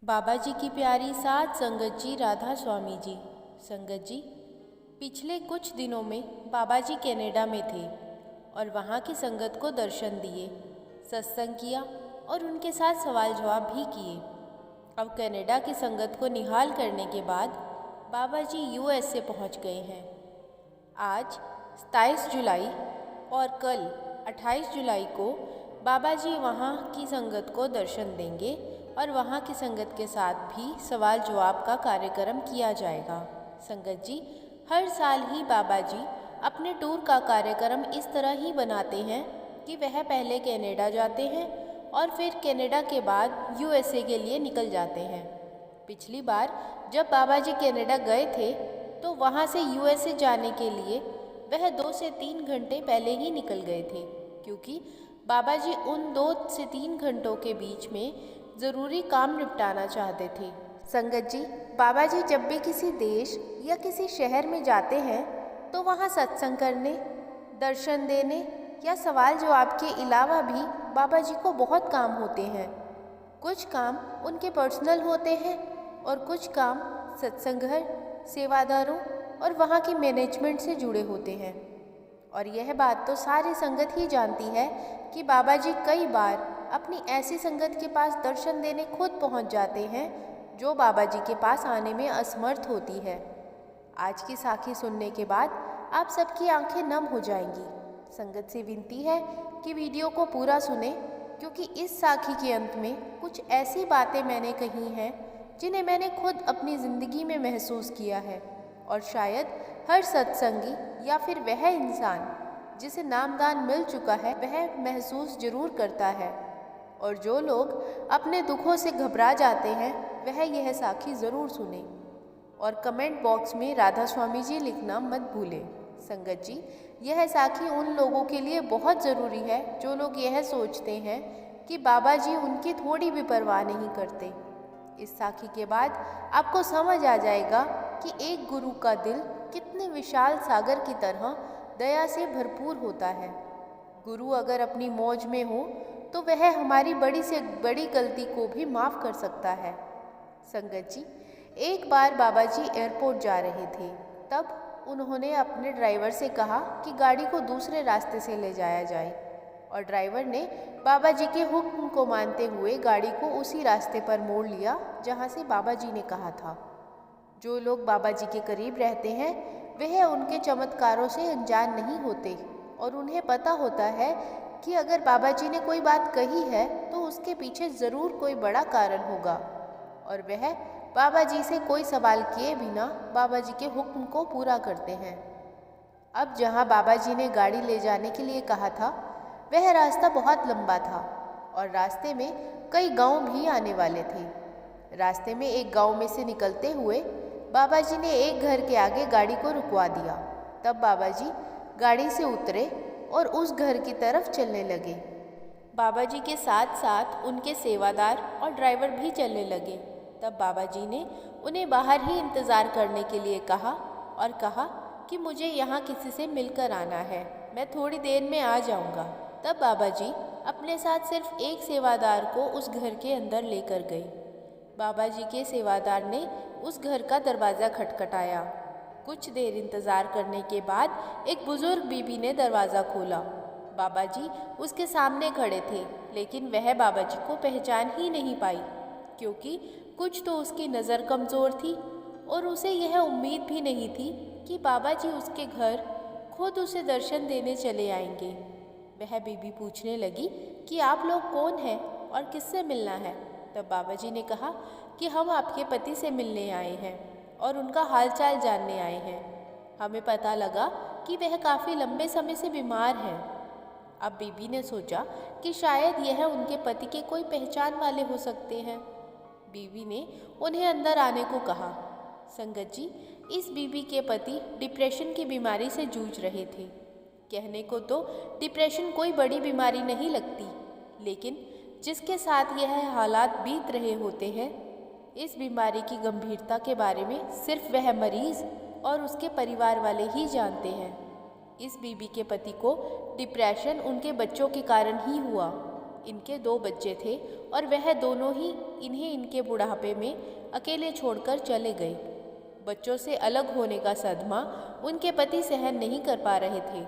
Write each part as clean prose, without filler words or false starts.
बाबा जी की प्यारी साथ संगत जी राधा स्वामी जी। संगत जी, पिछले कुछ दिनों में बाबा जी कनाडा में थे और वहाँ की संगत को दर्शन दिए, सत्संग किया और उनके साथ सवाल जवाब भी किए। अब कनाडा की संगत को निहाल करने के बाद बाबा जी यूएस से पहुँच गए हैं। आज 27 जुलाई और कल 28 जुलाई को बाबा जी वहाँ की संगत को दर्शन देंगे और वहाँ की संगत के साथ भी सवाल जवाब का कार्यक्रम किया जाएगा। संगत जी, हर साल ही बाबा जी अपने टूर का कार्यक्रम इस तरह ही बनाते हैं कि वह पहले कनाडा जाते हैं और फिर कनाडा के बाद यूएसए के लिए निकल जाते हैं। पिछली बार जब बाबा जी कनाडा गए थे तो वहाँ से यूएसए जाने के लिए वह 2 से 3 घंटे पहले ही निकल गए थे, क्योंकि बाबा जी उन 2 से 3 घंटों के बीच में ज़रूरी काम निपटाना चाहते थे। संगत जी, बाबा जी जब भी किसी देश या किसी शहर में जाते हैं तो वहाँ सत्संग करने, दर्शन देने या सवाल जवाब के अलावा भी बाबा जी को बहुत काम होते हैं। कुछ काम उनके पर्सनल होते हैं और कुछ काम सत्संग घर, सेवादारों और वहाँ की मैनेजमेंट से जुड़े होते हैं। और यह बात तो सारी संगत ही जानती है कि बाबा जी कई बार अपनी ऐसी संगत के पास दर्शन देने खुद पहुँच जाते हैं जो बाबा जी के पास आने में असमर्थ होती है। आज की साखी सुनने के बाद आप सबकी आंखें नम हो जाएंगी। संगत से विनती है कि वीडियो को पूरा सुने, क्योंकि इस साखी के अंत में कुछ ऐसी बातें मैंने कही हैं जिन्हें मैंने खुद अपनी ज़िंदगी में महसूस किया है और शायद हर सत्संगी या फिर वह इंसान जिसे नामदान मिल चुका है वह महसूस जरूर करता है। और जो लोग अपने दुखों से घबरा जाते हैं वह यह साखी ज़रूर सुने और कमेंट बॉक्स में राधा स्वामी जी लिखना मत भूलें। संगत जी, यह साखी उन लोगों के लिए बहुत ज़रूरी है जो लोग यह सोचते हैं कि बाबा जी उनकी थोड़ी भी परवाह नहीं करते। इस साखी के बाद आपको समझ आ जाएगा कि एक गुरु का दिल कितने विशाल सागर की तरह दया से भरपूर होता है। गुरु अगर अपनी मौज में हो तो वह हमारी बड़ी से बड़ी गलती को भी माफ़ कर सकता है। संगत जी, एक बार बाबा जी एयरपोर्ट जा रहे थे, तब उन्होंने अपने ड्राइवर से कहा कि गाड़ी को दूसरे रास्ते से ले जाया जाए और ड्राइवर ने बाबा जी के हुक्म को मानते हुए गाड़ी को उसी रास्ते पर मोड़ लिया जहाँ से बाबा जी ने कहा था। जो लोग बाबा जी के करीब रहते हैं वह उनके चमत्कारों से अनजान नहीं होते और उन्हें पता होता है कि अगर बाबा जी ने कोई बात कही है तो उसके पीछे ज़रूर कोई बड़ा कारण होगा और वह बाबा जी से कोई सवाल किए बिना बाबा जी के हुक्म को पूरा करते हैं। अब जहाँ बाबा जी ने गाड़ी ले जाने के लिए कहा था वह रास्ता बहुत लंबा था और रास्ते में कई गांव भी आने वाले थे। रास्ते में एक गांव में से निकलते हुए बाबा जी ने एक घर के आगे गाड़ी को रुकवा दिया। तब बाबा जी गाड़ी से उतरे और उस घर की तरफ चलने लगे। बाबा जी के साथ साथ उनके सेवादार और ड्राइवर भी चलने लगे। तब बाबा जी ने उन्हें बाहर ही इंतज़ार करने के लिए कहा और कहा कि मुझे यहाँ किसी से मिलकर आना है, मैं थोड़ी देर में आ जाऊँगा। तब बाबा जी अपने साथ सिर्फ एक सेवादार को उस घर के अंदर लेकर गए। बाबा जी के सेवादार ने उस घर का दरवाज़ा खटखटाया। कुछ देर इंतज़ार करने के बाद एक बुज़ुर्ग बीबी ने दरवाज़ा खोला। बाबा जी उसके सामने खड़े थे, लेकिन वह बाबा जी को पहचान ही नहीं पाई, क्योंकि कुछ तो उसकी नज़र कमज़ोर थी और उसे यह उम्मीद भी नहीं थी कि बाबा जी उसके घर खुद उसे दर्शन देने चले आएंगे। वह बीबी पूछने लगी कि आप लोग कौन हैं और किससे मिलना है। तब बाबा जी ने कहा कि हम आपके पति से मिलने आए हैं और उनका हालचाल जानने आए हैं। हमें पता लगा कि वह काफ़ी लंबे समय से बीमार हैं। अब बीबी ने सोचा कि शायद यह उनके पति के कोई पहचान वाले हो सकते हैं। बीबी ने उन्हें अंदर आने को कहा। संगत जी, इस बीबी के पति डिप्रेशन की बीमारी से जूझ रहे थे। कहने को तो डिप्रेशन कोई बड़ी बीमारी नहीं लगती, लेकिन जिसके साथ यह हालात बीत रहे होते हैं, इस बीमारी की गंभीरता के बारे में सिर्फ वह मरीज़ और उसके परिवार वाले ही जानते हैं। इस बीबी के पति को डिप्रेशन उनके बच्चों के कारण ही हुआ। इनके 2 बच्चे थे और वह दोनों ही इन्हें इनके बुढ़ापे में अकेले छोड़कर चले गए। बच्चों से अलग होने का सदमा उनके पति सहन नहीं कर पा रहे थे।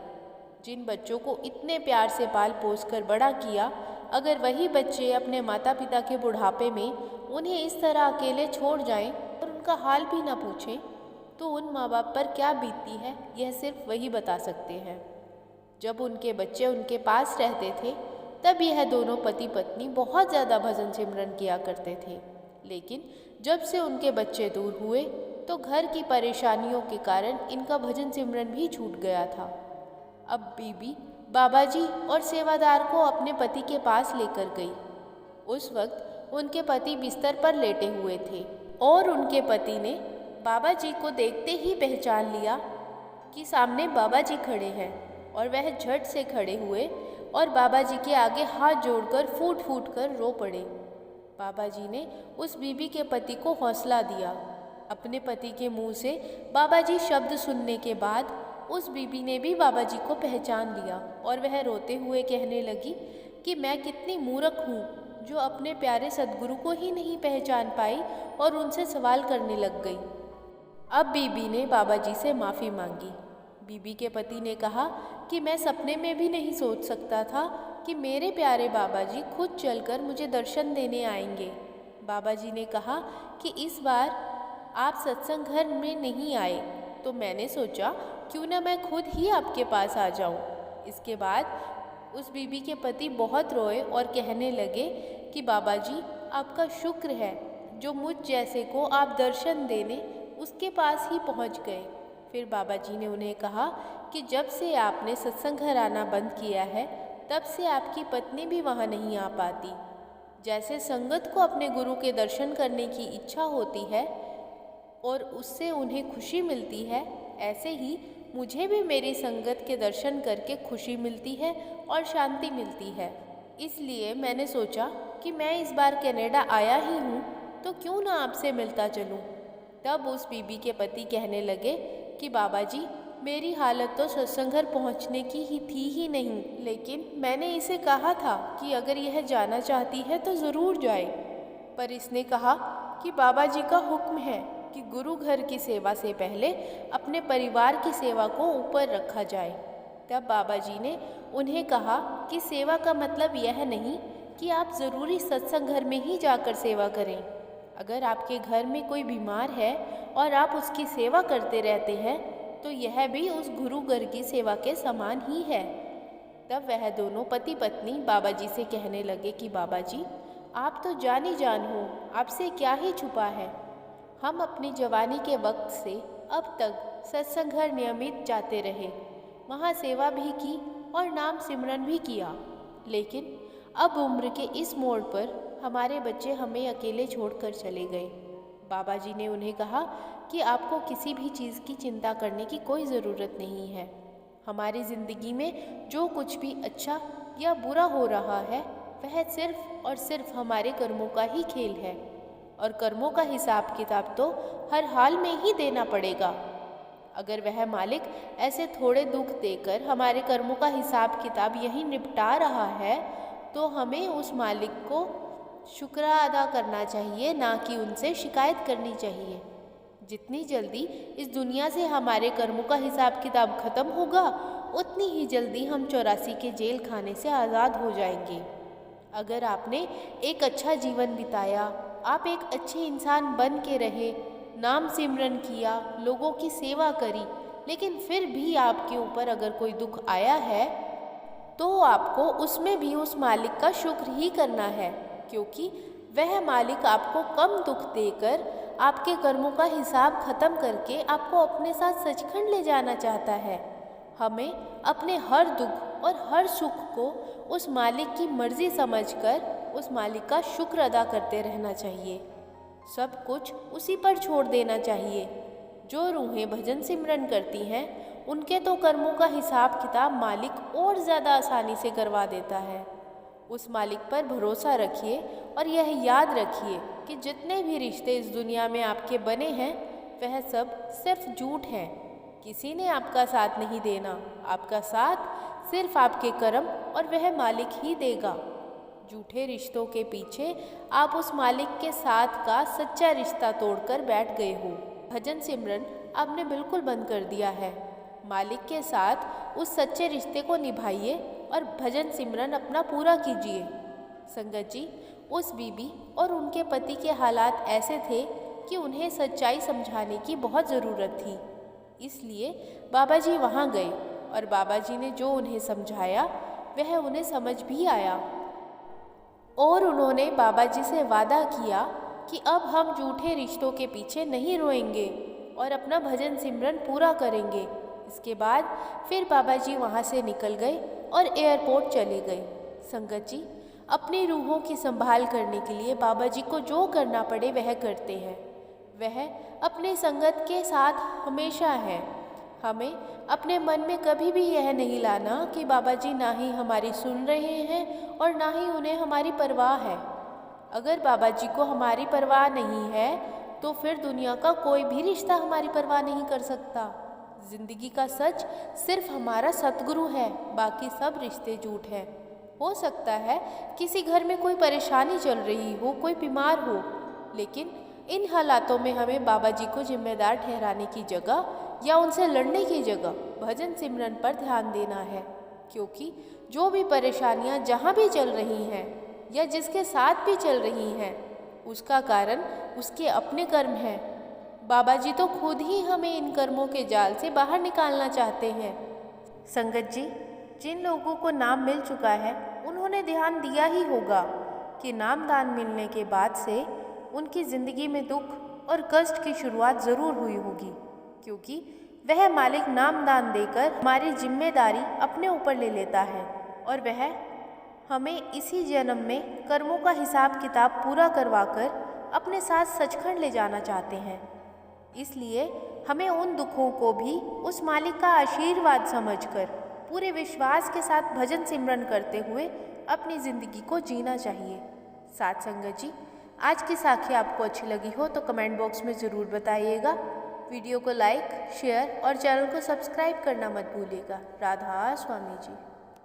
जिन बच्चों को इतने प्यार से पाल पोस कर बड़ा किया, अगर वही बच्चे अपने माता पिता के बुढ़ापे में उन्हें इस तरह अकेले छोड़ जाएं और उनका हाल भी ना पूछें, तो उन माँ बाप पर क्या बीतती है, यह सिर्फ वही बता सकते हैं। जब उनके बच्चे उनके पास रहते थे, तब यह दोनों पति पत्नी बहुत ज़्यादा भजन सिमरन किया करते थे। लेकिन जब से उनके बच्चे दूर हुए, तो घर की परेशानियों के कारण इनका भजन सिमरन भी छूट गया था। अब बीबी बाबा जी और सेवादार को अपने पति के पास लेकर गई। उस वक्त उनके पति बिस्तर पर लेटे हुए थे और उनके पति ने बाबा जी को देखते ही पहचान लिया कि सामने बाबा जी खड़े हैं, और वह झट से खड़े हुए और बाबा जी के आगे हाथ जोड़कर फूट फूट कर रो पड़े। बाबा जी ने उस बीबी के पति को हौसला दिया। अपने पति के मुंह से बाबा जी शब्द सुनने के बाद उस बीबी ने भी बाबा जी को पहचान लिया और वह रोते हुए कहने लगी कि मैं कितनी मूर्ख हूँ जो अपने प्यारे सद्गुरु को ही नहीं पहचान पाई और उनसे सवाल करने लग गई। अब बीबी ने बाबा जी से माफ़ी मांगी। बीबी के पति ने कहा कि मैं सपने में भी नहीं सोच सकता था कि मेरे प्यारे बाबा जी खुद चलकर मुझे दर्शन देने आएंगे। बाबा जी ने कहा कि इस बार आप सत्संग घर में नहीं आए, तो मैंने सोचा क्यों ना मैं खुद ही आपके पास आ जाऊं। इसके बाद उस बीबी के पति बहुत रोए और कहने लगे कि बाबा जी, आपका शुक्र है जो मुझ जैसे को आप दर्शन देने उसके पास ही पहुंच गए। फिर बाबा जी ने उन्हें कहा कि जब से आपने सत्संग घर आना बंद किया है, तब से आपकी पत्नी भी वहाँ नहीं आ पाती। जैसे संगत को अपने गुरु के दर्शन करने की इच्छा होती है और उससे उन्हें खुशी मिलती है, ऐसे ही मुझे भी मेरी संगत के दर्शन करके खुशी मिलती है और शांति मिलती है। इसलिए मैंने सोचा कि मैं इस बार कनाडा आया ही हूँ, तो क्यों ना आपसे मिलता चलूँ। तब उस बीबी के पति कहने लगे कि बाबा जी, मेरी हालत तो सत्संग घर पहुँचने की ही थी ही नहीं, लेकिन मैंने इसे कहा था कि अगर यह जाना चाहती है तो ज़रूर जाए, पर इसने कहा कि बाबा जी का हुक्म है कि गुरु घर की सेवा से पहले अपने परिवार की सेवा को ऊपर रखा जाए। तब बाबा जी ने उन्हें कहा कि सेवा का मतलब यह नहीं कि आप ज़रूरी सत्संग घर में ही जाकर सेवा करें। अगर आपके घर में कोई बीमार है और आप उसकी सेवा करते रहते हैं, तो यह भी उस गुरु घर की सेवा के समान ही है। तब वह दोनों पति पत्नी बाबा जी से कहने लगे कि बाबा जी, आप तो जानी जान हो, आपसे क्या ही छुपा है। हम अपनी जवानी के वक्त से अब तक सत्संग घर नियमित जाते रहे, वहाँ सेवा भी की और नाम सिमरन भी किया, लेकिन अब उम्र के इस मोड़ पर हमारे बच्चे हमें अकेले छोड़कर चले गए। बाबा जी ने उन्हें कहा कि आपको किसी भी चीज़ की चिंता करने की कोई ज़रूरत नहीं है। हमारी ज़िंदगी में जो कुछ भी अच्छा या बुरा हो रहा है, वह सिर्फ और सिर्फ हमारे कर्मों का ही खेल है, और कर्मों का हिसाब किताब तो हर हाल में ही देना पड़ेगा। अगर वह मालिक ऐसे थोड़े दुख देकर हमारे कर्मों का हिसाब किताब यहीं निपटा रहा है, तो हमें उस मालिक को शुक्र अदा करना चाहिए, ना कि उनसे शिकायत करनी चाहिए। जितनी जल्दी इस दुनिया से हमारे कर्मों का हिसाब किताब खत्म होगा, उतनी ही जल्दी हम 84 के जेल खाने से आज़ाद हो जाएंगे। अगर आपने एक अच्छा जीवन बिताया, आप एक अच्छे इंसान बन के रहे, नाम सिमरन किया, लोगों की सेवा करी, लेकिन फिर भी आपके ऊपर अगर कोई दुख आया है, तो आपको उसमें भी उस मालिक का शुक्र ही करना है, क्योंकि वह मालिक आपको कम दुख देकर आपके कर्मों का हिसाब खत्म करके आपको अपने साथ सचखंड ले जाना चाहता है। हमें अपने हर दुख और हर सुख को उस मालिक की मर्जी समझकर उस मालिक का शुक्र अदा करते रहना चाहिए। सब कुछ उसी पर छोड़ देना चाहिए। जो रूहें भजन सिमरन करती हैं, उनके तो कर्मों का हिसाब किताब मालिक और ज़्यादा आसानी से करवा देता है। उस मालिक पर भरोसा रखिए और यह याद रखिए कि जितने भी रिश्ते इस दुनिया में आपके बने हैं, वह सब सिर्फ झूठ हैं। किसी ने आपका साथ नहीं देना, आपका साथ सिर्फ आपके कर्म और वह मालिक ही देगा। झूठे रिश्तों के पीछे आप उस मालिक के साथ का सच्चा रिश्ता तोड़कर बैठ गए हो। भजन सिमरन आपने बिल्कुल बंद कर दिया है। मालिक के साथ उस सच्चे रिश्ते को निभाइए और भजन सिमरन अपना पूरा कीजिए। संगत जी, उस बीबी और उनके पति के हालात ऐसे थे कि उन्हें सच्चाई समझाने की बहुत ज़रूरत थी। इसलिए बाबा जी वहाँ गए और बाबा जी ने जो उन्हें समझाया वह उन्हें समझ भी आया। और उन्होंने बाबा जी से वादा किया कि अब हम झूठे रिश्तों के पीछे नहीं रोएंगे और अपना भजन सिमरन पूरा करेंगे। इसके बाद फिर बाबा जी वहाँ से निकल गए और एयरपोर्ट चले गए। संगत जी, अपनी रूहों की संभाल करने के लिए बाबा जी को जो करना पड़े वह करते हैं। वह अपनी संगत के साथ हमेशा है। हमें अपने मन में कभी भी यह नहीं लाना कि बाबा जी ना ही हमारी सुन रहे हैं और ना ही उन्हें हमारी परवाह है। अगर बाबा जी को हमारी परवाह नहीं है तो फिर दुनिया का कोई भी रिश्ता हमारी परवाह नहीं कर सकता। जिंदगी का सच सिर्फ हमारा सतगुरु है, बाकी सब रिश्ते झूठ हैं। हो सकता है किसी घर में कोई परेशानी चल रही हो, कोई बीमार हो, लेकिन इन हालातों में हमें बाबा जी को जिम्मेदार ठहराने की जगह या उनसे लड़ने की जगह भजन सिमरन पर ध्यान देना है। क्योंकि जो भी परेशानियां जहां भी चल रही हैं या जिसके साथ भी चल रही हैं, उसका कारण उसके अपने कर्म हैं। बाबा जी तो खुद ही हमें इन कर्मों के जाल से बाहर निकालना चाहते हैं। संगत जी, जिन लोगों को नाम मिल चुका है उन्होंने ध्यान दिया ही होगा कि नाम दान मिलने के बाद से उनकी ज़िंदगी में दुख और कष्ट की शुरुआत ज़रूर हुई होगी, क्योंकि वह मालिक नाम दान देकर हमारी जिम्मेदारी अपने ऊपर ले लेता है और वह हमें इसी जन्म में कर्मों का हिसाब किताब पूरा करवाकर अपने साथ सचखंड ले जाना चाहते हैं। इसलिए हमें उन दुखों को भी उस मालिक का आशीर्वाद समझकर पूरे विश्वास के साथ भजन सिमरन करते हुए अपनी ज़िंदगी को जीना चाहिए। साथ संगत जी, आज की साखी आपको अच्छी लगी हो तो कमेंट बॉक्स में ज़रूर बताइएगा। वीडियो को लाइक, शेयर और चैनल को सब्सक्राइब करना मत भूलिएगा। राधा स्वामी जी।